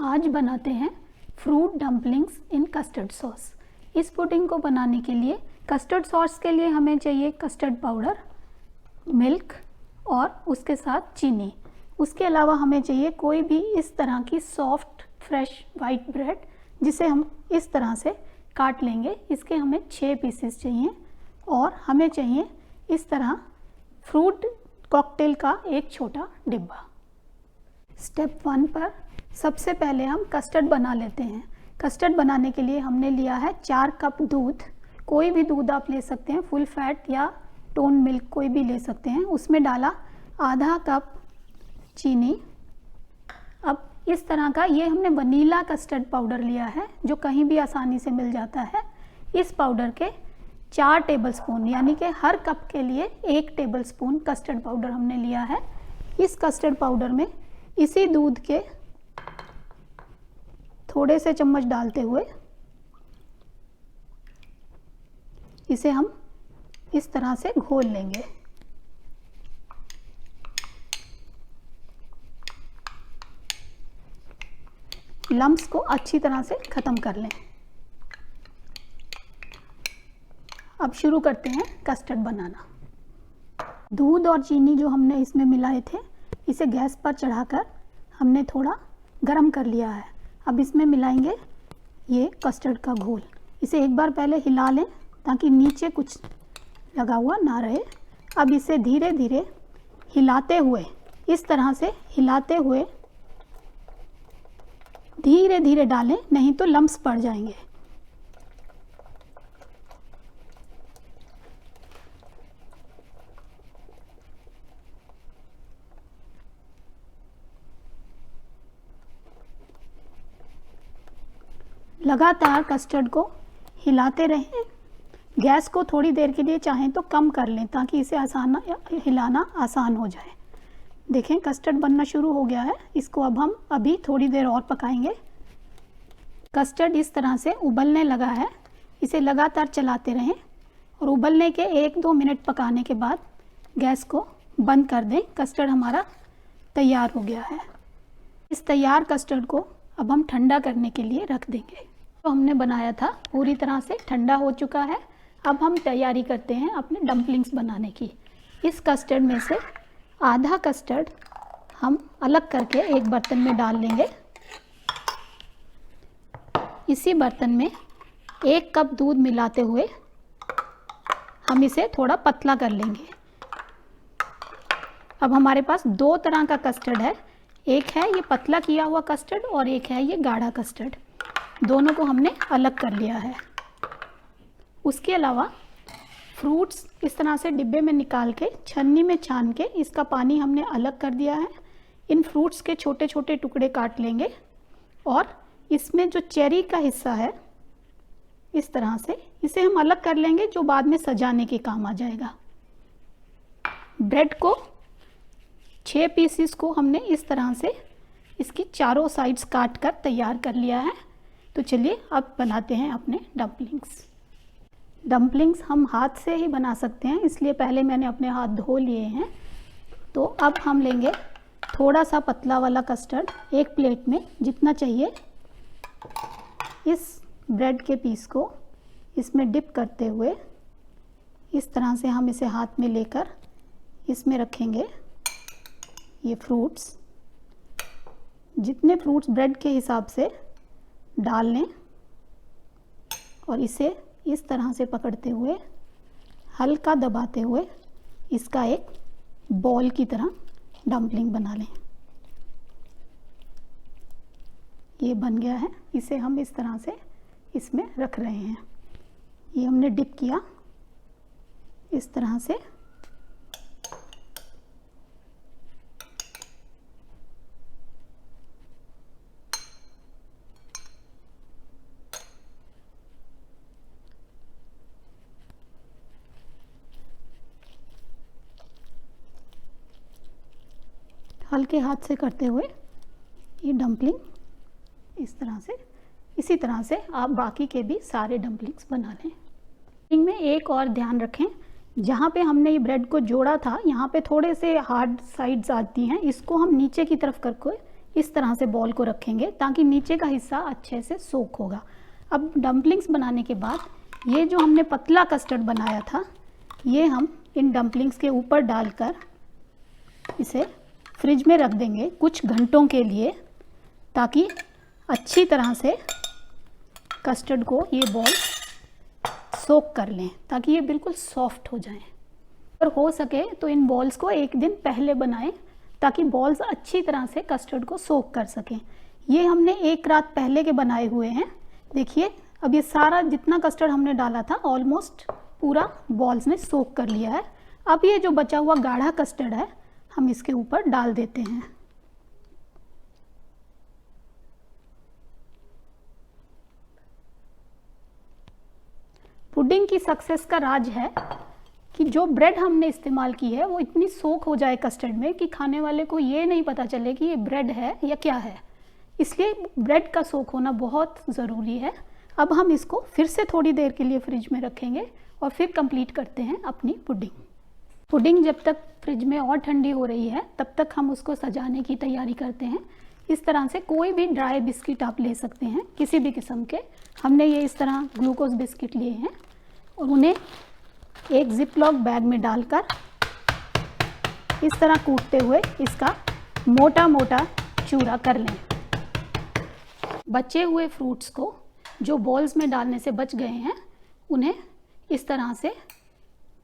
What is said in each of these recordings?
आज बनाते हैं फ्रूट डम्पलिंग्स इन कस्टर्ड सॉस। इस पुडिंग को बनाने के लिए कस्टर्ड सॉस के लिए हमें चाहिए कस्टर्ड पाउडर, मिल्क और उसके साथ चीनी। उसके अलावा हमें चाहिए कोई भी इस तरह की सॉफ्ट फ्रेश वाइट ब्रेड, जिसे हम इस तरह से काट लेंगे। इसके हमें 6 पीसेस चाहिए और हमें चाहिए इस तरह फ्रूट कॉकटेल का एक छोटा डिब्बा। स्टेप 1 पर सबसे पहले हम कस्टर्ड बना लेते हैं। कस्टर्ड बनाने के लिए हमने लिया है 4 कप दूध। कोई भी दूध आप ले सकते हैं, फुल फैट या टोन मिल्क कोई भी ले सकते हैं। उसमें डाला आधा कप चीनी। अब इस तरह का ये हमने वनीला कस्टर्ड पाउडर लिया है जो कहीं भी आसानी से मिल जाता है। इस पाउडर के 4 टेबलस्पून, यानी कि हर कप के लिए 1 टेबलस्पून कस्टर्ड पाउडर हमने लिया है। इस कस्टर्ड पाउडर में इसी दूध के थोड़े से चम्मच डालते हुए इसे हम इस तरह से घोल लेंगे। लम्स को अच्छी तरह से ख़त्म कर लें। अब शुरू करते हैं कस्टर्ड बनाना। दूध और चीनी जो हमने इसमें मिलाए थे, इसे गैस पर चढ़ाकर हमने थोड़ा गरम कर लिया है। अब इसमें मिलाएंगे ये कस्टर्ड का घोल। इसे एक बार पहले हिला लें ताकि नीचे कुछ लगा हुआ ना रहे। अब इसे धीरे धीरे हिलाते हुए, इस तरह से हिलाते हुए धीरे धीरे डालें, नहीं तो लम्स पड़ जाएंगे। लगातार कस्टर्ड को हिलाते रहें। गैस को थोड़ी देर के लिए चाहें तो कम कर लें ताकि इसे हिलाना आसान हो जाए। देखें कस्टर्ड बनना शुरू हो गया है। इसको अब हम अभी थोड़ी देर और पकाएंगे। कस्टर्ड इस तरह से उबलने लगा है। इसे लगातार चलाते रहें और उबलने के 1-2 मिनट पकाने के बाद गैस को बंद कर दें। कस्टर्ड हमारा तैयार हो गया है। इस तैयार कस्टर्ड को अब हम ठंडा करने के लिए रख देंगे। तो हमने बनाया था पूरी तरह से ठंडा हो चुका है। अब हम तैयारी करते हैं अपने डम्पलिंग्स बनाने की। इस कस्टर्ड में से आधा कस्टर्ड हम अलग करके एक बर्तन में डाल लेंगे। इसी बर्तन में 1 कप दूध मिलाते हुए हम इसे थोड़ा पतला कर लेंगे। अब हमारे पास 2 तरह का कस्टर्ड है। एक है ये पतला किया हुआ कस्टर्ड और एक है ये गाढ़ा कस्टर्ड। दोनों को हमने अलग कर लिया है। उसके अलावा फ्रूट्स इस तरह से डिब्बे में निकाल के छन्नी में छान के इसका पानी हमने अलग कर दिया है। इन फ्रूट्स के छोटे छोटे टुकड़े काट लेंगे और इसमें जो चेरी का हिस्सा है इस तरह से इसे हम अलग कर लेंगे, जो बाद में सजाने के काम आ जाएगा। ब्रेड को 6 पीसेस को हमने इस तरह से इसकी चारों साइड्स काट कर तैयार कर लिया है। तो चलिए अब बनाते हैं अपने डम्पलिंग्स। डम्पलिंग्स हम हाथ से ही बना सकते हैं, इसलिए पहले मैंने अपने हाथ धो लिए हैं। तो अब हम लेंगे थोड़ा सा पतला वाला कस्टर्ड, एक प्लेट में जितना चाहिए। इस ब्रेड के पीस को इसमें डिप करते हुए इस तरह से हम इसे हाथ में लेकर इसमें रखेंगे ये फ्रूट्स। जितने फ्रूट्स ब्रेड के हिसाब से डाल लें और इसे इस तरह से पकड़ते हुए हल्का दबाते हुए इसका एक बॉल की तरह डम्पलिंग बना लें। ये बन गया है। इसे हम इस तरह से इसमें रख रहे हैं। ये हमने डिप किया इस तरह से। हल्के हाथ से करते हुए ये डम्पलिंग इस तरह से, इसी तरह से आप बाकी के भी सारे डम्पलिंग्स बना लें। इनमें एक और ध्यान रखें, जहाँ पे हमने ये ब्रेड को जोड़ा था यहाँ पे थोड़े से हार्ड साइड्स आती हैं, इसको हम नीचे की तरफ करके इस तरह से बॉल को रखेंगे ताकि नीचे का हिस्सा अच्छे से सोक होगा। अब डम्पलिंग्स बनाने के बाद ये जो हमने पतला कस्टर्ड बनाया था ये हम इन डम्पलिंग्स के ऊपर डालकर इसे फ्रिज में रख देंगे कुछ घंटों के लिए, ताकि अच्छी तरह से कस्टर्ड को ये बॉल सोक कर लें, ताकि ये बिल्कुल सॉफ्ट हो जाएं। और हो सके तो इन बॉल्स को एक दिन पहले बनाएं ताकि बॉल्स अच्छी तरह से कस्टर्ड को सोक कर सकें। ये हमने एक रात पहले के बनाए हुए हैं। देखिए अब ये सारा जितना कस्टर्ड हमने डाला था ऑलमोस्ट पूरा बॉल्स ने सोक कर लिया है। अब ये जो बचा हुआ गाढ़ा कस्टर्ड है हम इसके ऊपर डाल देते हैं। पुडिंग की सक्सेस का राज है कि जो ब्रेड हमने इस्तेमाल की है वो इतनी सोक हो जाए कस्टर्ड में कि खाने वाले को ये नहीं पता चले कि ये ब्रेड है या क्या है। इसलिए ब्रेड का सोक होना बहुत ज़रूरी है। अब हम इसको फिर से थोड़ी देर के लिए फ्रिज में रखेंगे और फिर कंप्लीट करते हैं अपनी पुडिंग। पुडिंग जब तक फ्रिज में और ठंडी हो रही है तब तक हम उसको सजाने की तैयारी करते हैं। इस तरह से कोई भी ड्राई बिस्किट आप ले सकते हैं, किसी भी किस्म के। हमने ये इस तरह ग्लूकोज बिस्किट लिए हैं और उन्हें एक जिपलॉक बैग में डालकर इस तरह कूटते हुए इसका मोटा मोटा चूरा कर लें। बचे हुए फ्रूट्स को जो बॉल्स में डालने से बच गए हैं उन्हें इस तरह से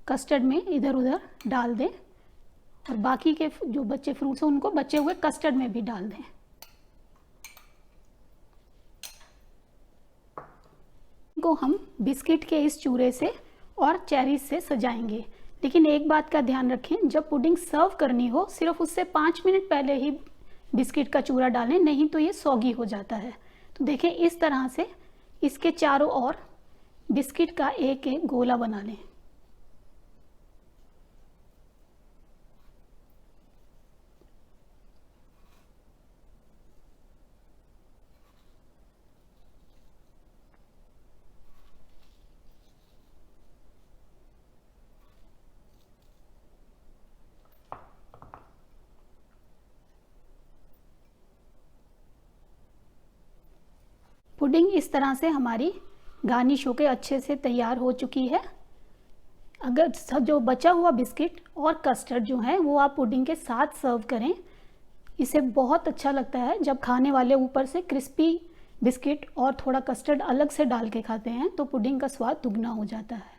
कस्टर्ड में इधर उधर डाल दें और बाकी के जो बचे फ्रूट्स हैं उनको बचे हुए कस्टर्ड में भी डाल दें। को हम बिस्किट के इस चूरे से और चेरीज से सजाएंगे। लेकिन एक बात का ध्यान रखें, जब पुडिंग सर्व करनी हो सिर्फ उससे 5 मिनट पहले ही बिस्किट का चूरा डालें, नहीं तो ये सौगी हो जाता है। तो देखें इस तरह से इसके चारों ओर बिस्किट का एक एक गोला बना लें। पुडिंग इस तरह से हमारी गार्निश होकर अच्छे से तैयार हो चुकी है। अगर जो बचा हुआ बिस्किट और कस्टर्ड जो है वो आप पुडिंग के साथ सर्व करें, इसे बहुत अच्छा लगता है। जब खाने वाले ऊपर से क्रिस्पी बिस्किट और थोड़ा कस्टर्ड अलग से डाल के खाते हैं तो पुडिंग का स्वाद दुगना हो जाता है।